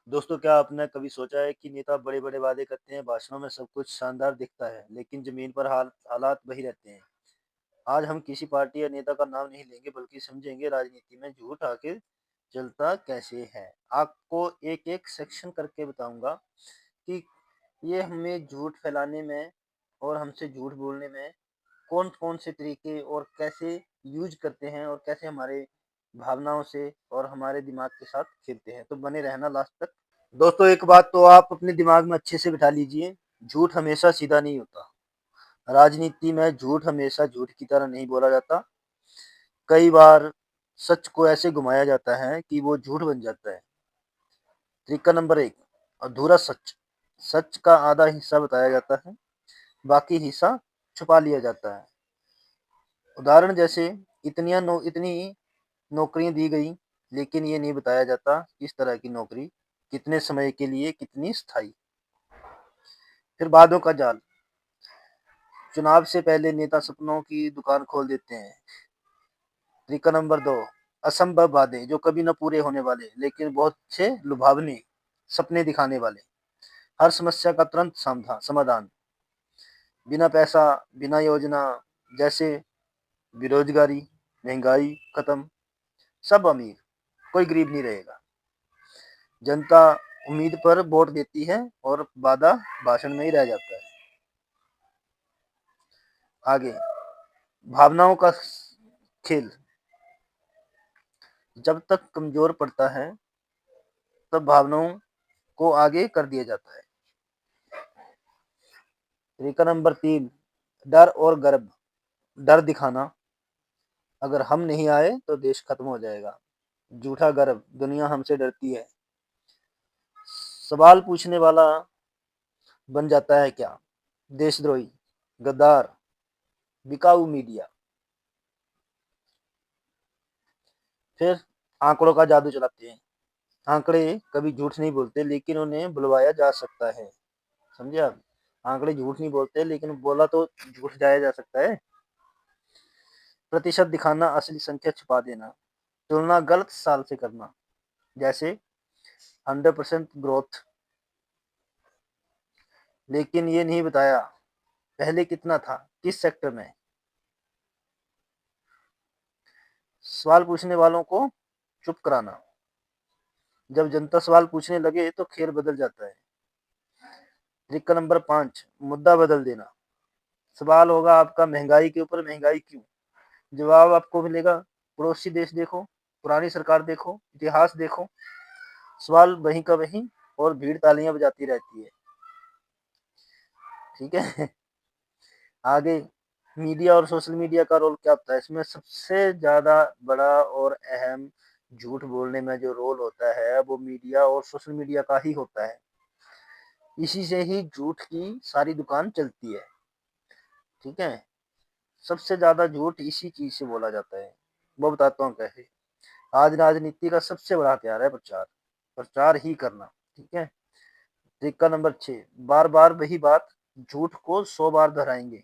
दोस्तों, क्या आपने कभी सोचा है कि नेता बड़े-बड़े वादे करते हैं, भाषणों में सब कुछ शानदार दिखता है, लेकिन ज़मीन पर हालात वही रहते हैं। आज हम किसी पार्टी या नेता का नाम नहीं लेंगे, बल्कि समझेंगे राजनीति में झूठ आखिर चलता कैसे है। आपको एक-एक सेक्शन करके बताऊँगा कि ये हमें झूठ फैलाने में और हमसे झूठ बोलने में कौन-कौन से तरीके और कैसे यूज़ करते हैं और कैसे हमारे भावनाओं से और हमारे दिमाग के साथ खेलते हैं। तो बने रहना लास्ट तक। दोस्तों, एक बात तो आप अपने दिमाग में अच्छे से बिठा लीजिए, झूठ हमेशा सीधा नहीं होता। राजनीति में झूठ हमेशा झूठ की तरह नहीं बोला जाता। कई बार सच को ऐसे घुमाया जाता है कि वो झूठ बन जाता है। तरीका नंबर 1, अधूरा सच। सच का आधा हिस्सा बताया जाता है, बाकी हिस्सा छुपा लिया जाता है। उदाहरण जैसे इतनी नौकरियां दी गई, लेकिन ये नहीं बताया जाता किस तरह की नौकरी, कितने समय के लिए, कितनी स्थायी। फिर वादों का जाल। चुनाव से पहले नेता सपनों की दुकान खोल देते हैं। तरीका नंबर 2, असंभव वादे जो कभी न पूरे होने वाले, लेकिन बहुत से लुभावने सपने दिखाने वाले। हर समस्या का तुरंत समाधान, बिना पैसा, बिना योजना, जैसे बेरोजगारी, महंगाई खत्म, सब अमीर, कोई गरीब नहीं रहेगा। जनता उम्मीद पर वोट देती है और वादा भाषण में ही रह जाता है। आगे, भावनाओं का खेल। जब तक कमजोर पड़ता है, तब भावनाओं को आगे कर दिया जाता है। तरीका नंबर 3, डर और गर्व। डर दिखाना, अगर हम नहीं आए तो देश खत्म हो जाएगा। झूठा गर्व, दुनिया हमसे डरती है। सवाल पूछने वाला बन जाता है क्या? देशद्रोही, गद्दार, बिकाऊ मीडिया। फिर आंकड़ों का जादू चलाते हैं। आंकड़े कभी झूठ नहीं बोलते, लेकिन उन्हें बुलवाया जा सकता है। समझे आप? आंकड़े झूठ नहीं बोलते, लेकिन बोला तो झूठ जाया जा सकता है। प्रतिशत दिखाना, असली संख्या छुपा देना। तुलना गलत साल से करना, जैसे 100% ग्रोथ, लेकिन ये नहीं बताया पहले कितना था, किस सेक्टर में। सवाल पूछने वालों को चुप कराना, जब जनता सवाल पूछने लगे तो खेल बदल जाता है। तरीका नंबर 5, मुद्दा बदल देना। सवाल होगा आपका, महंगाई के ऊपर, महंगाई क्यों? जवाब आपको मिलेगा, पड़ोसी देश देखो, पुरानी सरकार देखो, इतिहास देखो। सवाल वहीं का वहीं और भीड़ तालियां बजाती रहती है। ठीक है। आगे, मीडिया और सोशल मीडिया का रोल क्या होता है इसमें? सबसे ज्यादा बड़ा और अहम झूठ बोलने में जो रोल होता है, वो मीडिया और सोशल मीडिया का ही होता है। इसी से ही झूठ की सारी दुकान चलती है। ठीक है। सबसे ज्यादा झूठ इसी चीज से बोला जाता है। वो बताता हूँ कैसे। आज राजनीति का सबसे बड़ा हथियार है प्रचार। प्रचार ही करना। ठीक है। तरीका नंबर 6, बार बार वही बात। झूठ को 100 बार दोहराएंगे,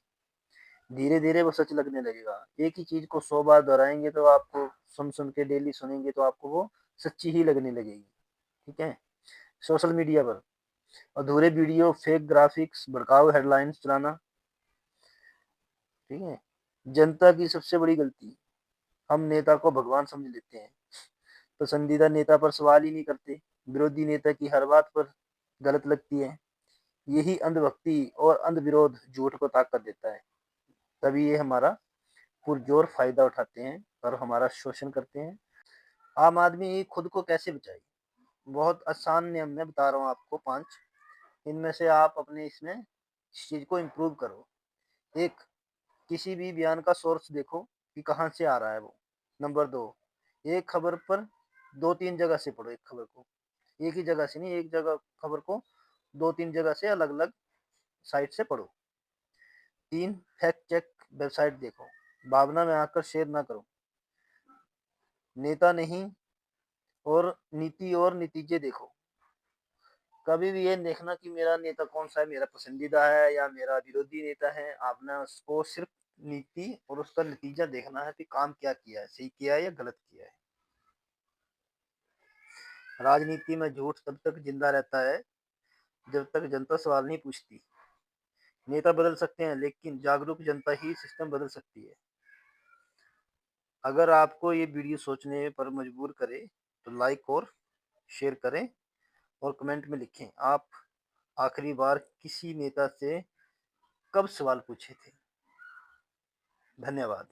धीरे धीरे वो सच लगने लगेगा। एक ही चीज को 100 बार दोहराएंगे तो आपको सुन सुन के, डेली सुनेंगे तो आपको वो सच्ची ही लगने लगेगी। ठीक है। सोशल मीडिया पर अधूरे वीडियो, फेक ग्राफिक्स, भड़काऊ हेडलाइंस चलाना। ठीक है। जनता की सबसे बड़ी गलती, हम नेता को भगवान समझ लेते हैं। पसंदीदा नेता पर सवाल ही नहीं करते, विरोधी नेता की हर बात पर गलत लगती है। यही अंधभक्ति और अंधविरोध झूठ को ताकत देता है। तभी ये हमारा पुरजोर फायदा उठाते हैं और हमारा शोषण करते हैं। आम आदमी खुद को कैसे बचाए? बहुत आसान नियम मैं बता रहा हूँ आपको, 5। इनमें से आप अपने इसमें इस चीज को इम्प्रूव करो। एक, किसी भी बयान का सोर्स देखो कि कहाँ से आ रहा है वो। नंबर 2, एक खबर पर 2-3 जगह से पढ़ो। एक खबर को एक ही जगह से नहीं, एक जगह खबर को 2-3 जगह से, अलग अलग साइट से पढ़ो। 3, फैक्ट चेक वेबसाइट देखो, भावना में आकर शेयर ना करो। नेता नहीं और नीति और नतीजे देखो। कभी भी ये देखना कि मेरा नेता कौन सा है, मेरा पसंदीदा है या मेरा विरोधी नेता है। आपने उसको सिर्फ नीति और उसका नतीजा देखना है कि काम क्या किया है, सही किया है या गलत किया है। राजनीति में झूठ तब तक जिंदा रहता है जब तक जनता सवाल नहीं पूछती। नेता बदल सकते हैं लेकिन जागरूक जनता ही सिस्टम बदल सकती है। अगर आपको ये वीडियो सोचने पर मजबूर करे तो लाइक और शेयर करें और कमेंट में लिखें आप आखिरी बार किसी नेता से कब सवाल पूछे थे। धन्यवाद।